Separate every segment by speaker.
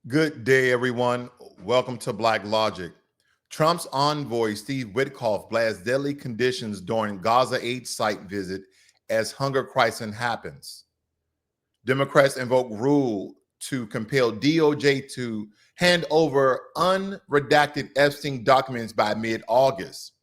Speaker 1: Good day, everyone. Welcome to Blacklogic. Trump's envoy, Steve Witkoff, blasts deadly conditions during Gaza aid site visit as hunger crisis happens. Democrats invoke rule to compel DOJ to hand over unredacted Epstein documents by mid-August.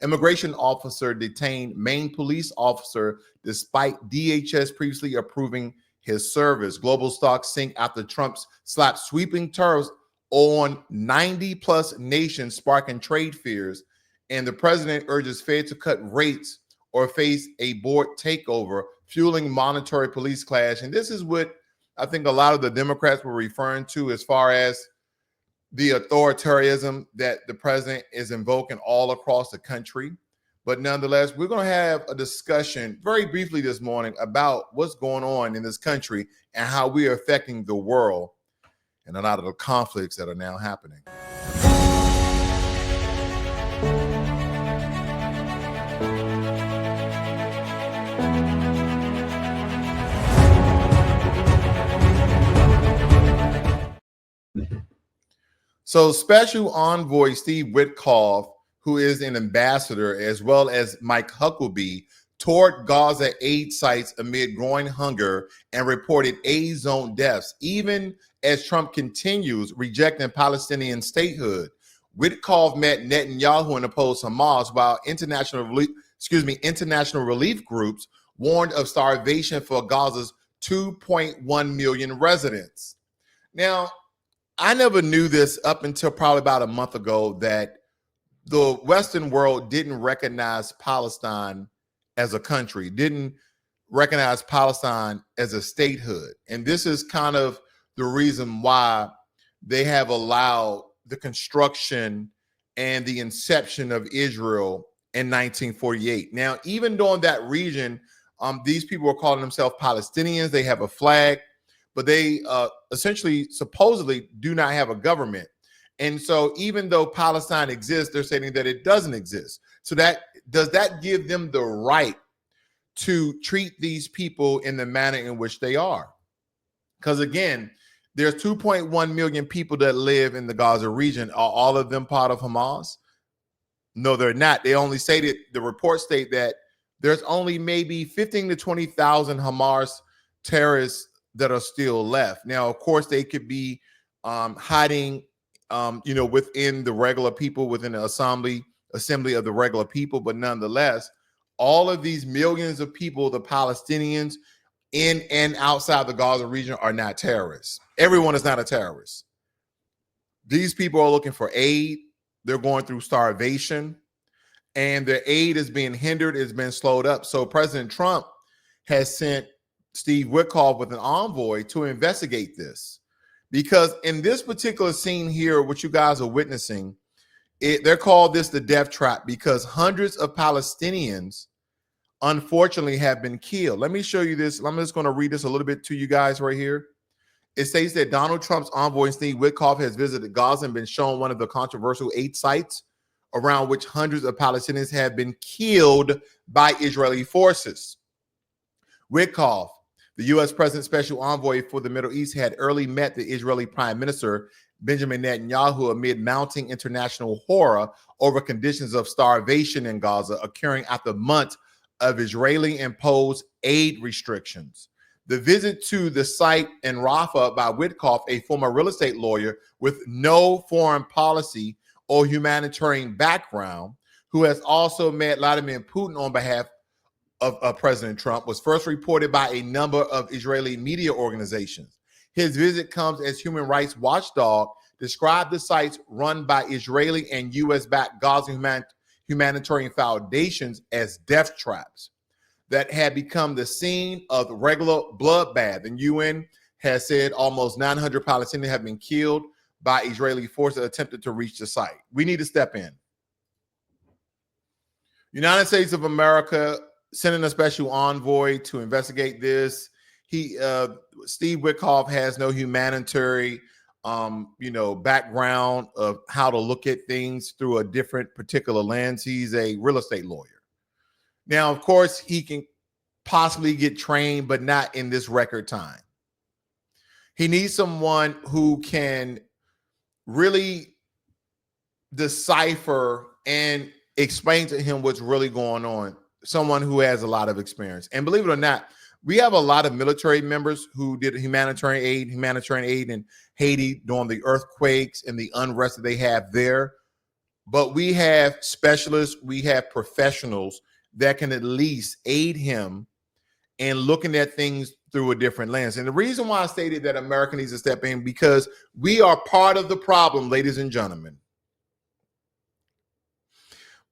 Speaker 1: Immigration officer detained Maine police officer despite DHS previously approving his service. Global stocks sink after Trump's slapped sweeping tariffs on 90 plus nations, sparking trade fears. And the president urges Fed to cut rates or face a board takeover, fueling monetary police clash. And this is what I think a lot of the Democrats were referring to as far as the authoritarianism that the president is invoking all across the country. But nonetheless, we're going to have a discussion very briefly this morning about what's going on in this country and how we are affecting the world and a lot of the conflicts that are now happening. So Special Envoy Steve Witkoff, who is an ambassador, as well as Mike Huckabee, toured Gaza aid sites amid growing hunger and reported aid zone deaths, even as Trump continues rejecting Palestinian statehood. Witkoff met Netanyahu and opposed Hamas, while international relief groups warned of starvation for Gaza's 2.1 million residents. Now, I never knew this up until probably about a month ago that the Western world didn't recognize Palestine as a country, didn't recognize Palestine as a statehood. And this is kind of the reason why they have allowed the construction and the inception of Israel in 1948. Now, even though in that region, these people are calling themselves Palestinians, they have a flag, but they essentially, supposedly, do not have a government. And so even though Palestine exists, they're saying that it doesn't exist. So does that give them the right to treat these people in the manner in which they are? Because again, there's 2.1 million people that live in the Gaza region. Are all of them part of Hamas? No, they're not. They only say that the reports state that there's only maybe 15 to 20,000 Hamas terrorists that are still left. Now, of course, they could be hiding, within the regular people, within the assembly of the regular people. But nonetheless, all of these millions of people, the Palestinians in and outside the Gaza region, are not terrorists. Everyone is not a terrorist. These people are looking for aid. They're going through starvation, and their aid is being hindered, it's been slowed up. So President Trump has sent Steve Witkoff with an envoy to investigate this, because in this particular scene here, what you guys are witnessing, they're called this the death trap, because hundreds of Palestinians unfortunately have been killed. Let me show you this. I'm just going to read this a little bit to you guys right here. It states that Donald Trump's envoy Steve Witkoff has visited Gaza and been shown one of the controversial aid sites around which hundreds of Palestinians have been killed by Israeli forces. Witkoff, the U.S. President's special envoy for the Middle East, had early met the Israeli Prime Minister Benjamin Netanyahu amid mounting international horror over conditions of starvation in Gaza occurring after months of Israeli-imposed aid restrictions. The visit to the site in Rafah by Witkoff, a former real estate lawyer with no foreign policy or humanitarian background, who has also met Vladimir Putin on behalf of President Trump, was first reported by a number of Israeli media organizations. His visit comes as Human Rights Watchdog described the sites run by Israeli and U.S.-backed Gaza humanitarian foundations as death traps that had become the scene of regular bloodbath. And UN has said almost 900 Palestinians have been killed by Israeli forces that attempted to reach the site. We need to step in. United States of America sending a special envoy to investigate this. Steve Witkoff has no humanitarian, background of how to look at things through a different particular lens. He's a real estate lawyer. Now, of course, he can possibly get trained, but not in this record time. He needs someone who can really decipher and explain to him what's really going on. Someone who has a lot of experience. And believe it or not, we have a lot of military members who did humanitarian aid in Haiti during the earthquakes and the unrest that they have there. But we have specialists, we have professionals that can at least aid him in looking at things through a different lens. And the reason why I stated that America needs to step in, because we are part of the problem, ladies and gentlemen.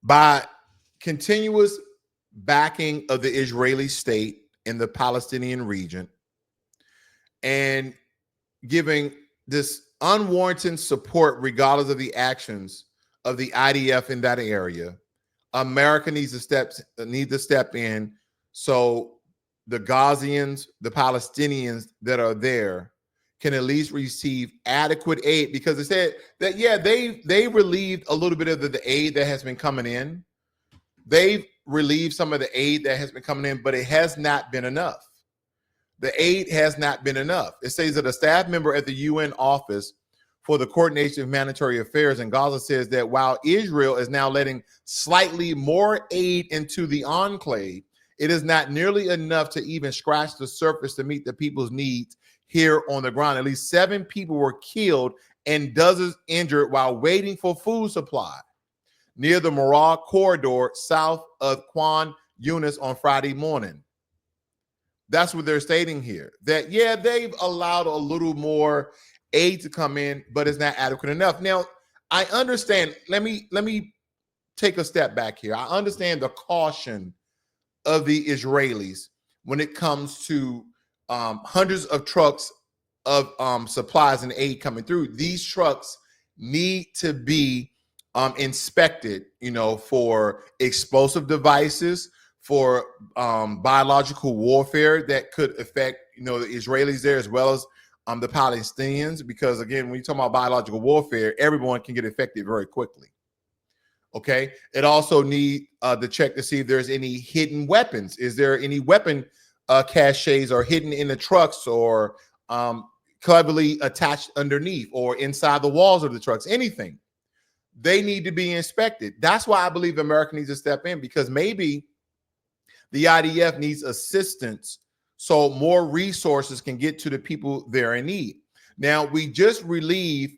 Speaker 1: By continuous backing of the Israeli state in the Palestinian region and giving this unwarranted support regardless of the actions of the IDF in that area, America needs to step in so the Gazians, the Palestinians that are there can at least receive adequate aid, because they said that, yeah, they relieved a little bit of the aid that has been coming in. They've relieved some of the aid that has been coming in, but it has not been enough. The aid has not been enough. It says that a staff member at the UN office for the coordination of humanitarian affairs in Gaza says that while Israel is now letting slightly more aid into the enclave, it is not nearly enough to even scratch the surface to meet the people's needs here on the ground. At least 7 people were killed and dozens injured while waiting for food supply near the Marah corridor south of Khan Yunis on Friday morning. That's what they're stating here. That, yeah, they've allowed a little more aid to come in, but it's not adequate enough. Now, I understand. Let me take a step back here. I understand the caution of the Israelis when it comes to hundreds of trucks of supplies and aid coming through. These trucks need to be inspected, for explosive devices, for biological warfare that could affect, the Israelis there as well as the Palestinians. Because again, when you talk about biological warfare, everyone can get affected very quickly. Okay. It also need to check to see if there's any hidden weapons. Is there any weapon caches or hidden in the trucks or cleverly attached underneath or inside the walls of the trucks? Anything. They need to be inspected. That's why I believe America needs to step in, because maybe the IDF needs assistance so more resources can get to the people they're in need. Now, we just relieved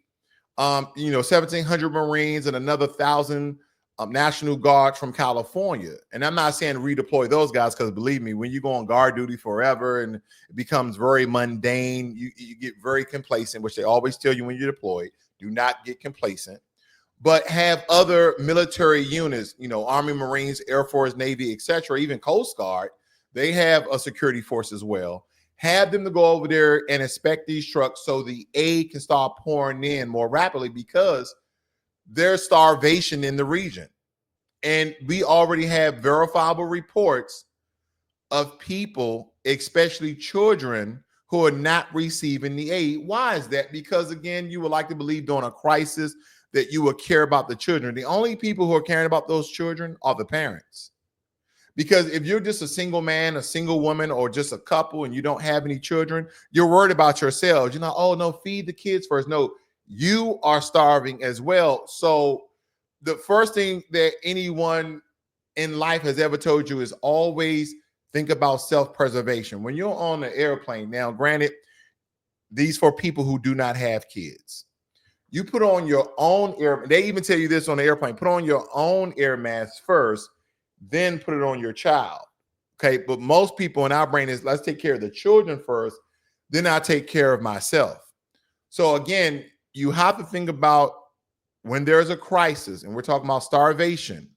Speaker 1: 1,700 Marines and another 1,000 National Guard from California. And I'm not saying redeploy those guys, because believe me, when you go on guard duty forever and it becomes very mundane, you get very complacent, which they always tell you when you're deployed. Do not get complacent, but have other military units, Army, Marines, Air Force, Navy, etc., even Coast Guard. They have a security force as well. Have them to go over there and inspect these trucks so the aid can start pouring in more rapidly, because there's starvation in the region. And we already have verifiable reports of people, especially children, who are not receiving the aid. Why is that? Because again, you would like to believe during a crisis that you would care about the children. The only people who are caring about those children are the parents. Because if you're just a single man, a single woman, or just a couple and you don't have any children, you're worried about yourselves. You're not, oh no, feed the kids first. No, you are starving as well. So the first thing that anyone in life has ever told you is always think about self-preservation. When you're on an airplane, now granted, these for people who do not have kids. You put on your own air, they even tell you this on the airplane, put on your own air mask first, then put it on your child. Okay. But most people in our brain is, let's take care of the children first, then I'll take care of myself. So again, you have to think about when there's a crisis and we're talking about starvation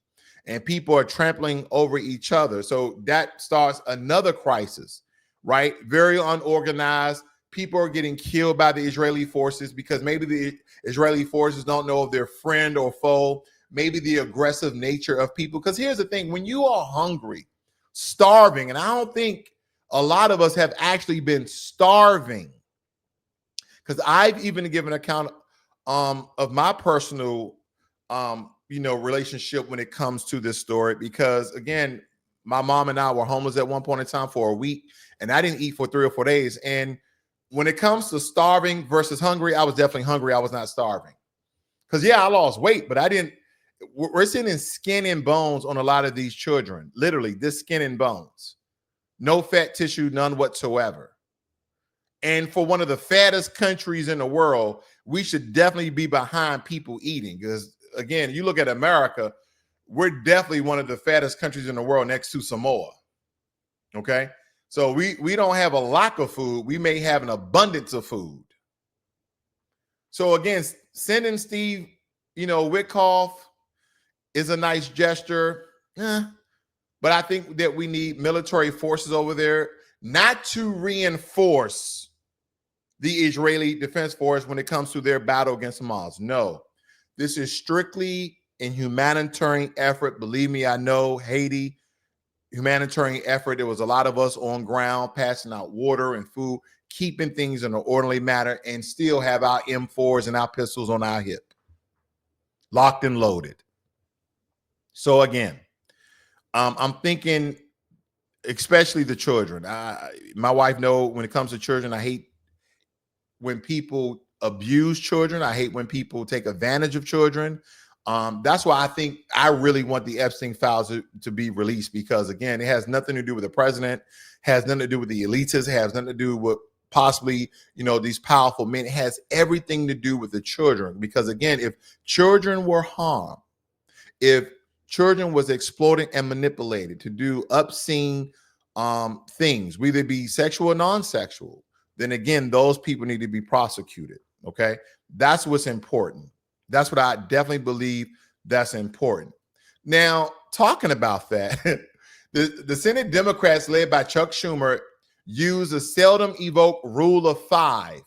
Speaker 1: and people are trampling over each other. So that starts another crisis, right? Very unorganized. People are getting killed by the Israeli forces because maybe the Israeli forces don't know if they're friend or foe, maybe the aggressive nature of people. Because here's the thing, when you are hungry, starving, and I don't think a lot of us have actually been starving, because I've even given account of my personal relationship when it comes to this story. Because again, my mom and I were homeless at one point in time for a week, and I didn't eat for 3 or 4 days. And when it comes to starving versus hungry, I was definitely hungry. I was not starving. Because, yeah, I lost weight, but I didn't. We're seeing skin and bones on a lot of these children. Literally, this skin and bones. No fat tissue, none whatsoever. And for one of the fattest countries in the world, we should definitely be behind people eating. Because, again, you look at America, we're definitely one of the fattest countries in the world next to Samoa. Okay? So we don't have a lack of food. We may have an abundance of food. So, again, sending Steve, Witkoff is a nice gesture. But I think that we need military forces over there, not to reinforce the Israeli Defense Force when it comes to their battle against Hamas. No, this is strictly a humanitarian effort. Believe me, I know Haiti, humanitarian effort. There was a lot of us on ground passing out water and food, keeping things in an orderly manner, and still have our M4s and our pistols on our hip, locked and loaded. So again, I'm thinking, especially the children. My wife knows when it comes to children, I hate when people abuse children. I hate when people take advantage of children. That's why I think I really want the Epstein files to be released, because, again, it has nothing to do with the president, has nothing to do with the elites, it has nothing to do with possibly, these powerful men. It has everything to do with the children. Because, again, if children were harmed, if children was exploited and manipulated to do obscene things, whether it be sexual or non-sexual, then again, those people need to be prosecuted. Okay, that's what's important. That's what I definitely believe that's important. Now, talking about that, the Senate Democrats led by Chuck Schumer used a seldom evoked rule of 5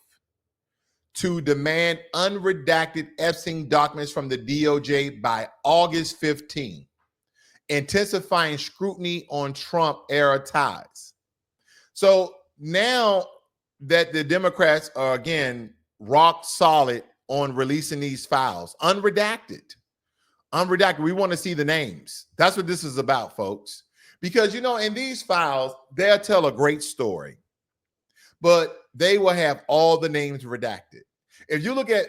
Speaker 1: to demand unredacted Epstein documents from the DOJ by August 15, intensifying scrutiny on Trump-era ties. So now that the Democrats are, again, rock solid on releasing these files, unredacted, we want to see the names. That's what this is about, folks. Because, in these files, they'll tell a great story, but they will have all the names redacted. If you look at,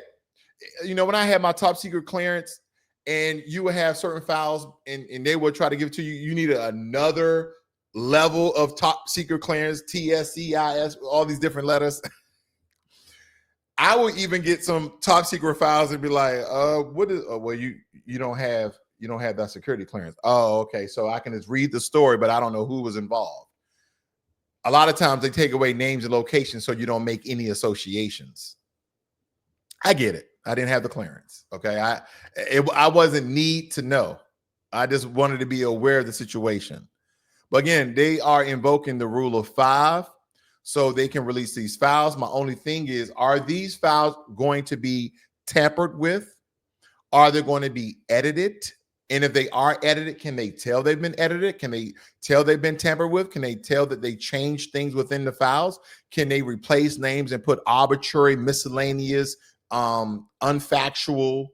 Speaker 1: when I had my top secret clearance, and you will have certain files and they will try to give it to you, you need another level of top secret clearance, TSCIS, all these different letters. I would even get some top secret files and be like, what is, well, you don't have that security clearance. Oh, okay. So I can just read the story, but I don't know who was involved. A lot of times they take away names and locations so you don't make any associations. I get it. I didn't have the clearance. Okay. I wasn't need to know. I just wanted to be aware of the situation. But again, they are invoking the rule of 5 so they can release these files. My only thing is, are these files going to be tampered with? Are they going to be edited? And if they are edited, can they tell they've been edited? Can they tell they've been tampered with? Can they tell that they changed things within the files? Can they replace names and put arbitrary, miscellaneous, unfactual,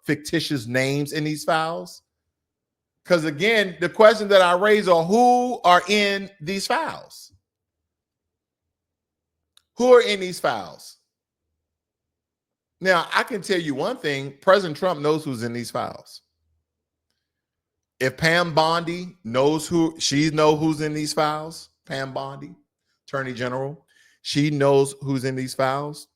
Speaker 1: fictitious names in these files? Because, again, the question that I raise are, who are in these files? Who are in these files? Now, I can tell you one thing. President Trump knows who's in these files. If Pam Bondi knows who's in these files, Pam Bondi, Attorney General, she knows who's in these files.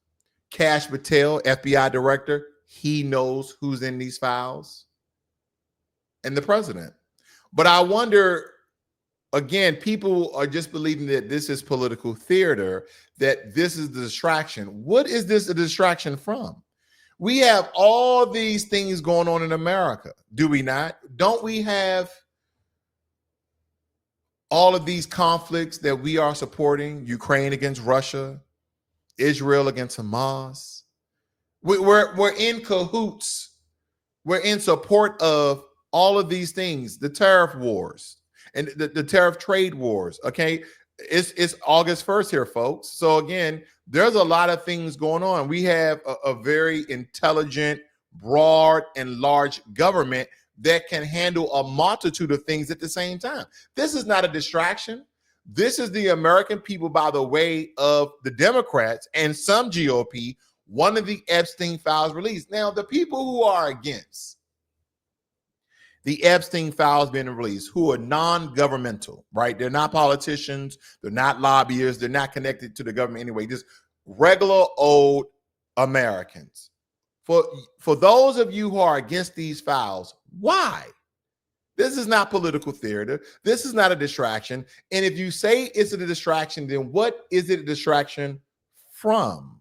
Speaker 1: Kash Patel, FBI Director, he knows who's in these files. And the president. But I wonder, again, people are just believing that this is political theater, that this is the distraction. What is this a distraction from? We have all these things going on in America, do we not? Don't we have all of these conflicts that we are supporting? Ukraine against Russia, Israel against Hamas. We're in cahoots. We're in support of all of these things, the tariff wars and the tariff trade wars. Okay. It's August 1st here, folks. So again, there's a lot of things going on. We have a very intelligent, broad, and large government that can handle a multitude of things at the same time. This is not a distraction. This is the American people, by the way of the Democrats and some GOP, wanted the Epstein files released. Now, the people who are against the Epstein files being released, who are non-governmental, right? They're not politicians, they're not lobbyists, they're not connected to the government anyway, just regular old Americans. For those of you who are against these files, why? This is not political theater. This is not a distraction. And if you say it's a distraction, then what is it a distraction from?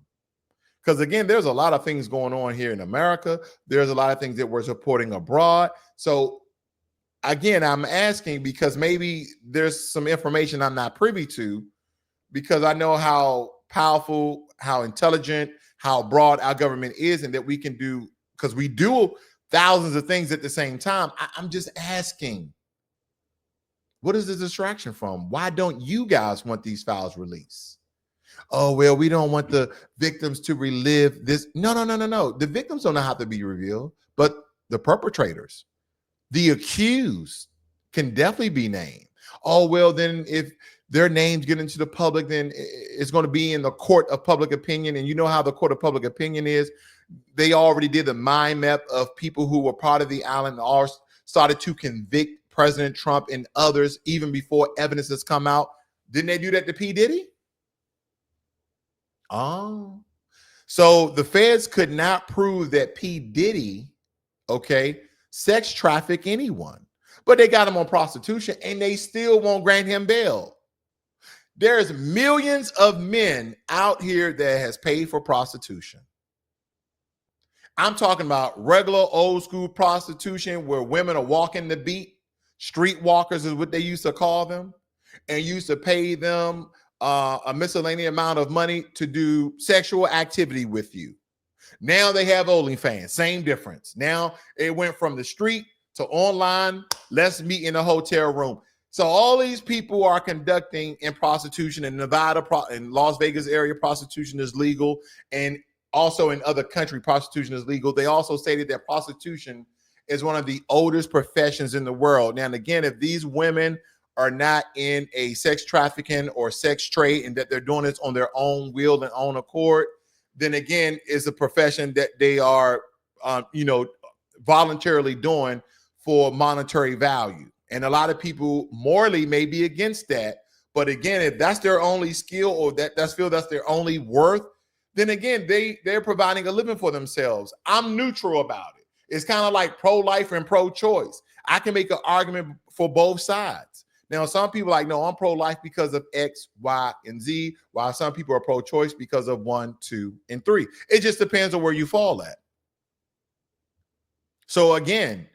Speaker 1: Because again, there's a lot of things going on here in America. There's a lot of things that we're supporting abroad. So again, I'm asking because maybe there's some information I'm not privy to, because I know how powerful, how intelligent, how broad our government is, and that we can do, because we do thousands of things at the same time. I'm just asking, what is the distraction from? Why don't you guys want these files released? Oh, well, we don't want the victims to relive this. No. The victims don't have to be revealed, but the perpetrators, the accused, can definitely be named. Oh, well, then if their names get into the public, then it's going to be in the court of public opinion. And you know how the court of public opinion is. They already did the mind map of people who were part of the island and all started to convict President Trump and others even before evidence has come out. Didn't they do that to P. Diddy? Oh. So the feds could not prove that P. Diddy, sex trafficked anyone. But they got him on prostitution and they still won't grant him bail. There's millions of men out here that has paid for prostitution. I'm talking about regular old school prostitution where women are walking the beat. Street walkers is what they used to call them, and used to pay them a miscellaneous amount of money to do sexual activity with you. Now they have OnlyFans, same difference. Now it went from the street to online. Let's meet in a hotel room. So all these people are conducting in prostitution in Nevada, in Las Vegas area, prostitution is legal. And also in other countries, prostitution is legal. They also stated that prostitution is one of the oldest professions in the world. Now, and again, if these women are not in a sex trafficking or sex trade and that they're doing this on their own will and own accord, then again, it's a profession that they are, voluntarily doing for monetary value. And a lot of people morally may be against that. But again, if that's their only skill or that's their only worth, then again, they're providing a living for themselves. I'm neutral about it. It's kind of like pro-life and pro-choice. I can make an argument for both sides. Now, some people are like, no, I'm pro-life because of X, Y, and Z, while some people are pro-choice because of 1, 2, and 3. It just depends on where you fall at. So again,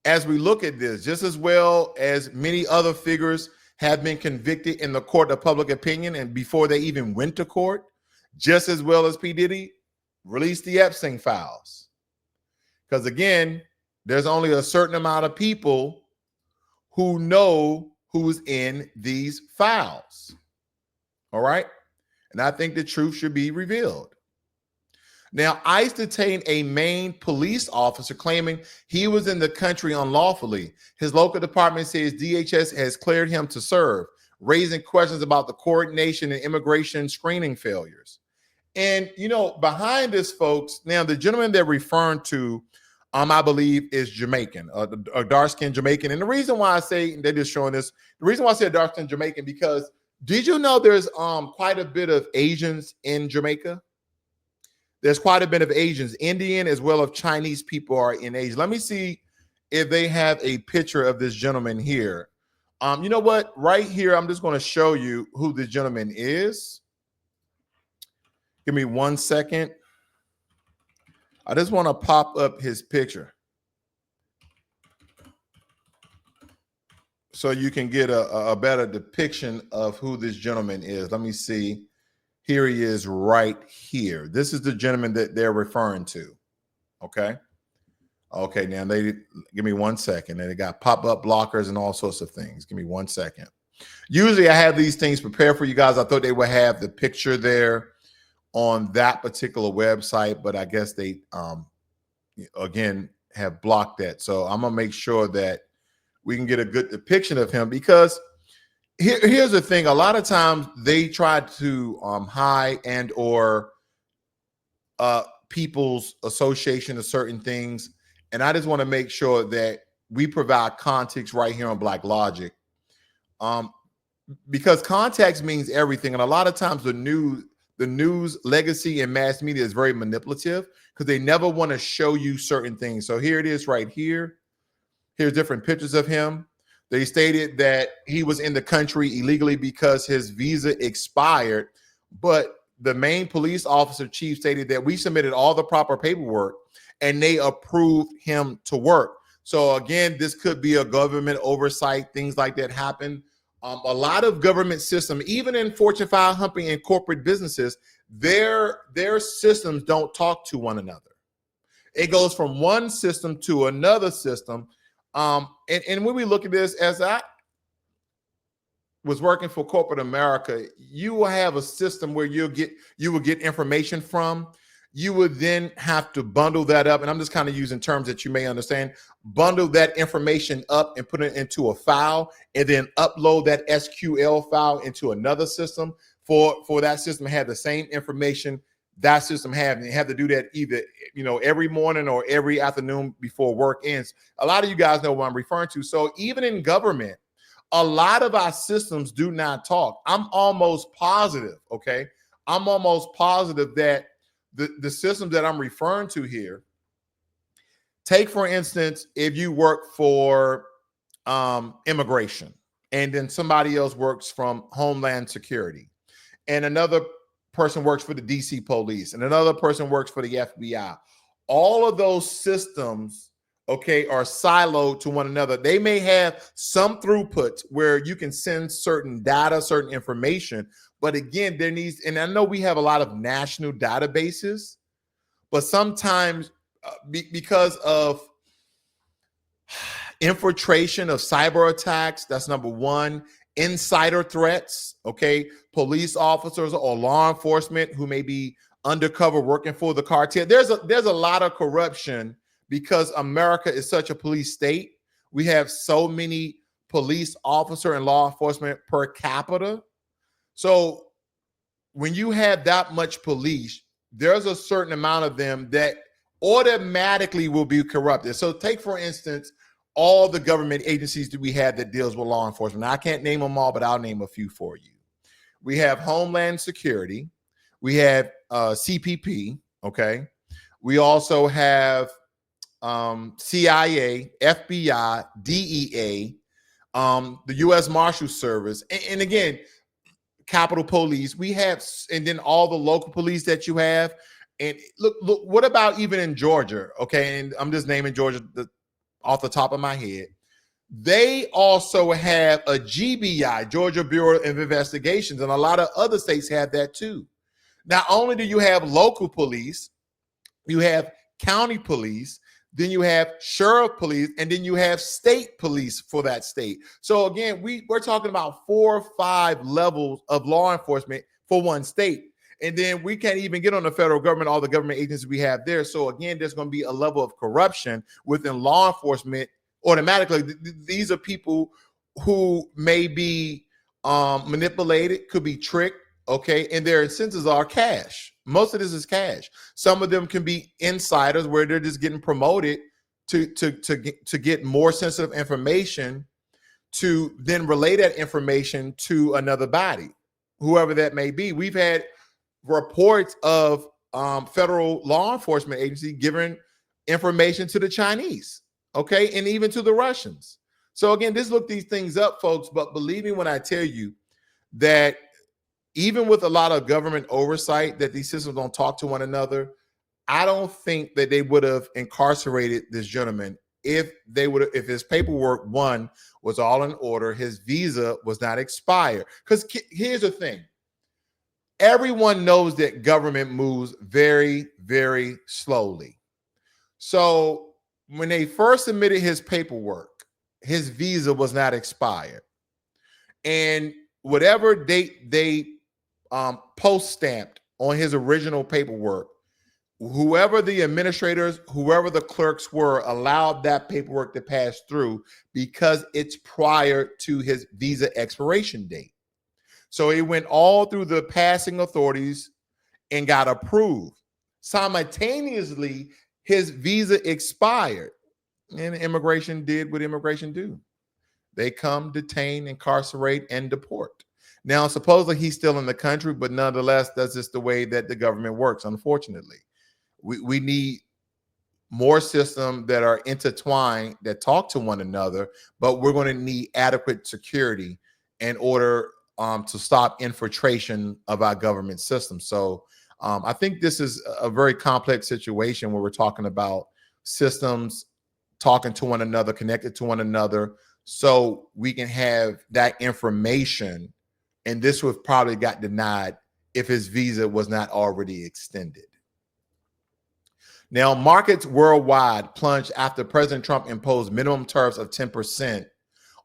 Speaker 1: as we look at this, just as well as many other figures have been convicted in the court of public opinion and before they even went to court, just as well as P. Diddy released the Epstein files. Because again, there's only a certain amount of people who know who's in these files. All right. And I think the truth should be revealed. Now, ICE detained a Maine police officer claiming he was in the country unlawfully. His local department says DHS has cleared him to serve, raising questions about the coordination and immigration screening failures. And, behind this, folks, now the gentleman they're referring to, I believe, is Jamaican, a dark-skinned Jamaican. And the reason why I say they're just showing this, the reason why I say a dark-skinned Jamaican, because did you know there's quite a bit of Asians in Jamaica? There's quite a bit of Asians, Indian as well as Chinese people are in Asia. Let me see if they have a picture of this gentleman here. You know what? Right here, I'm just going to show you who this gentleman is. Give me 1 second. I just want to pop up his picture so you can get a better depiction of who this gentleman is. Let me see. Here he is right here. This is the gentleman that they're referring to. Okay. Okay. Now give me 1 second. And they got pop-up blockers and all sorts of things. Give me 1 second. Usually I have these things prepared for you guys. I thought they would have the picture there on that particular website, but I guess they, again, have blocked that. So I'm going to make sure that we can get a good depiction of him because Here's the thing. A lot of times they try to hide and or people's association of certain things. And I just want to make sure that we provide context right here on Blacklogic. Because context means everything. And a lot of times the news legacy and mass media is very manipulative because they never want to show you certain things. So here it is right here. Here's different pictures of him. They stated that he was in the country illegally because his visa expired. But the Maine police officer chief stated that we submitted all the proper paperwork and they approved him to work. So again, this could be a government oversight. Things like that happen. A lot of government systems, even in Fortune 500 and corporate businesses, their systems don't talk to one another. It goes from one system to another system. And when we look at this, as I was working for corporate America, you will have a system where you will get information from. You would then have to bundle that up. And I'm just kind of using terms that you may understand. Bundle that information up and put it into a file and then upload that SQL file into another system for that system to have the same information that system have. And you have to do that either, every morning or every afternoon before work ends. A lot of you guys know what I'm referring to. So even in government, a lot of our systems do not talk. I'm almost positive, okay? I'm almost positive that the systems that I'm referring to here, take for instance, if you work for immigration and then somebody else works from Homeland Security and another person works for the DC police and another person works for the FBI. All of those systems, okay, are siloed to one another. They may have some throughput where you can send certain data, certain information, but again, there needs, and I know we have a lot of national databases, but sometimes because of infiltration of cyber attacks, that's number one. Insider threats, okay, police officers or law enforcement who may be undercover working for the cartel. There's a lot of corruption because America is such a police state. We have so many police officer and law enforcement per capita. So when you have that much police, there's a certain amount of them that automatically will be corrupted. So take, for instance, all the government agencies that we have that deals with law enforcement. Now, I can't name them all, but I'll name a few for you. We have Homeland Security. We have CPP, okay? We also have CIA, FBI, DEA, the U.S. Marshal Service, and again, Capitol Police. We have, and then all the local police that you have. And look, what about even in Georgia? Okay, and I'm just naming Georgia off the top of my head. They also have a GBI, Georgia Bureau of Investigations, and a lot of other states have that too. Not only do you have local police, you have county police, then you have sheriff police, and then you have state police for that state. So again, we're talking about 4 or 5 levels of law enforcement for one state. And then we can't even get on the federal government, all the government agencies we have there. So again, there's going to be a level of corruption within law enforcement automatically. These are people who may be manipulated, could be tricked, okay? And their incentives are cash. Most of this is cash. Some of them can be insiders where they're just getting promoted to get more sensitive information to then relay that information to another body, whoever that may be. We've had reports of federal law enforcement agency giving information to the Chinese, okay, and even to the Russians. So again, just look these things up, folks. But believe me when I tell you that even with a lot of government oversight, that these systems don't talk to one another. I don't think that they would have incarcerated this gentleman if his paperwork, one, was all in order, his visa was not expired. Because here's the thing. Everyone knows that government moves very, very slowly. So when they first submitted his paperwork, his visa was not expired. And whatever date they post stamped on his original paperwork whoever the administrators, whoever the clerks were, allowed that paperwork to pass through because it's prior to his visa expiration date. So it went all through the passing authorities and got approved. Simultaneously, his visa expired, and immigration did what immigration do. They come, detain, incarcerate, and deport. Now, supposedly he's still in the country, but nonetheless, that's just the way that the government works, unfortunately. We need more systems that are intertwined, that talk to one another, but we're going to need adequate security in order to stop infiltration of our government system. So I think this is a very complex situation where we're talking about systems talking to one another, connected to one another, so we can have that information. And this would probably got denied if his visa was not already extended. Now, markets worldwide plunged after President Trump imposed minimum tariffs of 10%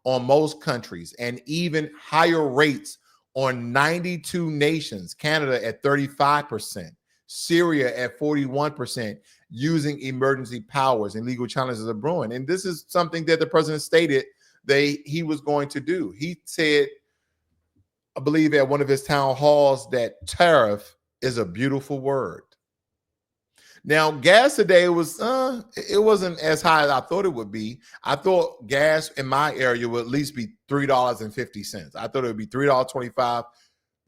Speaker 1: on most countries and even higher rates on 92 nations, Canada at 35%, Syria at 41%, using emergency powers, and legal challenges are brewing. And this is something that the president stated he was going to do. He said, I believe at one of his town halls, that tariff is a beautiful word. Now, gas today was it wasn't as high as I thought it would be. I thought gas in my area would at least be $3.50. I thought it would be $3.25,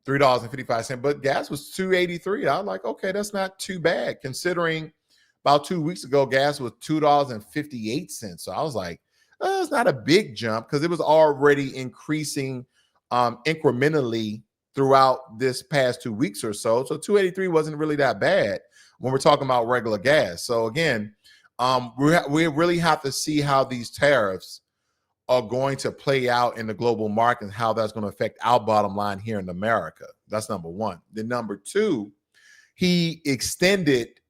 Speaker 1: $3.55. But gas was $2.83. I was like, okay, that's not too bad, considering about 2 weeks ago gas was $2.58. So I was like, it's not a big jump, because it was already increasing incrementally throughout this past 2 weeks or so. So $2.83 wasn't really that bad when we're talking about regular gas. So again, we really have to see how these tariffs are going to play out in the global market and how that's going to affect our bottom line here in America. That's number one. Then number two, he extended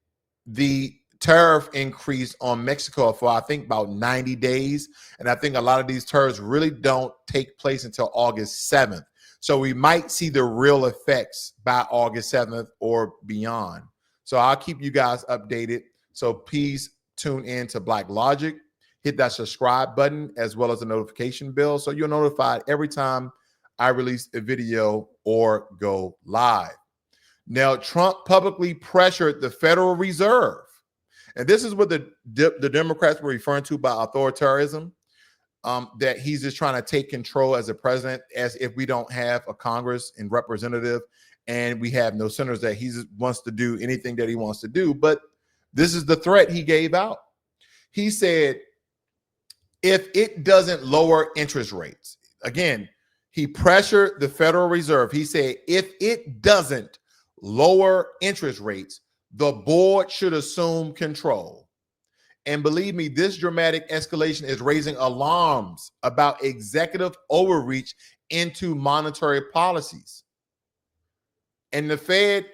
Speaker 1: the tariff increase on Mexico for, I think, about 90 days. And I think a lot of these tariffs really don't take place until August 7th. So we might see the real effects by August 7th or beyond. So I'll keep you guys updated. So please tune in to Blacklogic. Hit that subscribe button as well as the notification bell, so you're notified every time I release a video or go live. Now, Trump publicly pressured the Federal Reserve. And this is what the Democrats were referring to by authoritarianism, that he's just trying to take control as a president, as if we don't have a Congress and representative and we have no senators, that he just wants to do anything that he wants to do. But this is the threat he gave out. He said, if it doesn't lower interest rates, again, he pressured the Federal Reserve. He said, if it doesn't lower interest rates, the board should assume control. And believe me, this dramatic escalation is raising alarms about executive overreach into monetary policies. And the Fed,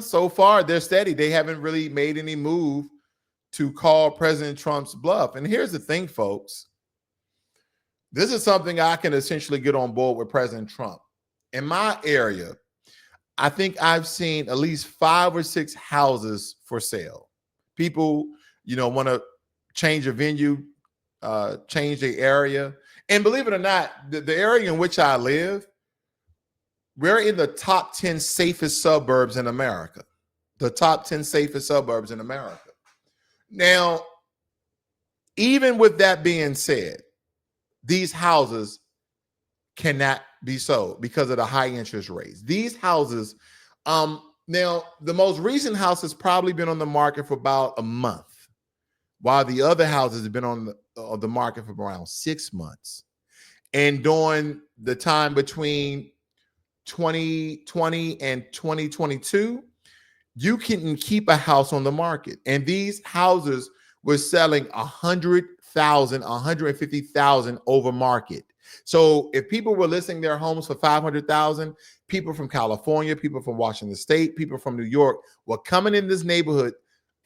Speaker 1: so far, they're steady. They haven't really made any move to call President Trump's bluff. And here's the thing, folks. This is something I can essentially get on board with President Trump. In my area, I think I've seen at least 5 or 6 houses for sale. People, want to change a venue, change the area. And believe it or not, the area in which I live, we're in the top 10 safest suburbs in America. The top 10 safest suburbs in America. Now, even with that being said, these houses cannot be sold because of the high interest rates. These houses, now the most recent house has probably been on the market for about a month, while the other houses have been on the market for around 6 months. And during the time between 2020 and 2022, you can keep a house on the market. And these houses were selling 100,000, 150,000 over market. So if people were listing their homes for 500,000, people from California, people from Washington State, people from New York were coming in this neighborhood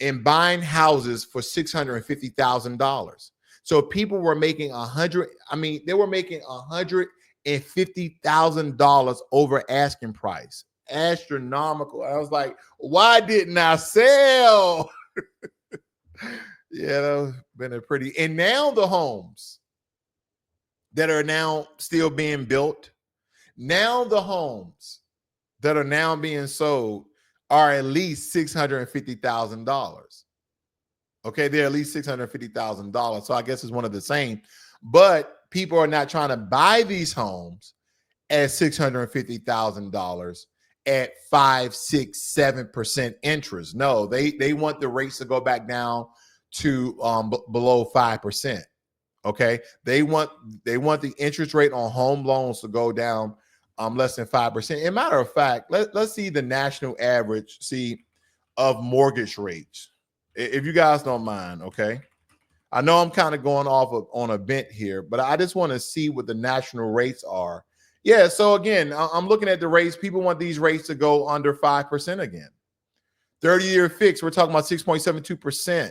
Speaker 1: and buying houses for $650,000. So people were making they were making $150,000 over asking price. astronomical. I was like, why didn't I sell? Yeah, that been a pretty. And now the homes that are now still being built, now the homes that are now being sold are at least $650,000. Okay, they're at least $650,000. So I guess it's one of the same. But people are not trying to buy these homes at $650,000 at 5, 6, 7% interest. No, they want the rates to go back down to below 5%. Okay, they want the interest rate on home loans to go down less than 5%. As a matter of fact, let's see the national average of mortgage rates, if you guys don't mind. Okay, I know I'm kind of going off on a bent here, but I just want to see what the national rates are. Yeah, so again, I'm looking at the rates. People want these rates to go under 5% again. 30-year fix, we're talking about 6.72%.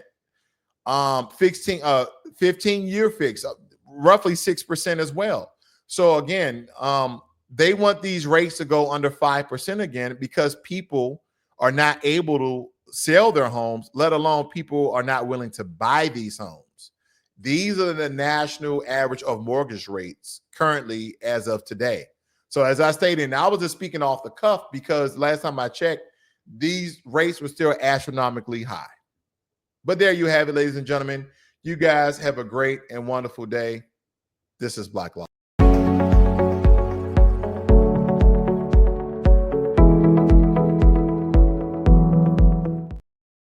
Speaker 1: 15-year fix, roughly 6% as well. So again, they want these rates to go under 5% again because people are not able to sell their homes, let alone people are not willing to buy these homes. These are the national average of mortgage rates currently as of today. So as I stated, and I was just speaking off the cuff because last time I checked, these rates were still astronomically high. But there you have it, ladies and gentlemen. You guys have a great and wonderful day. This is Blacklogic.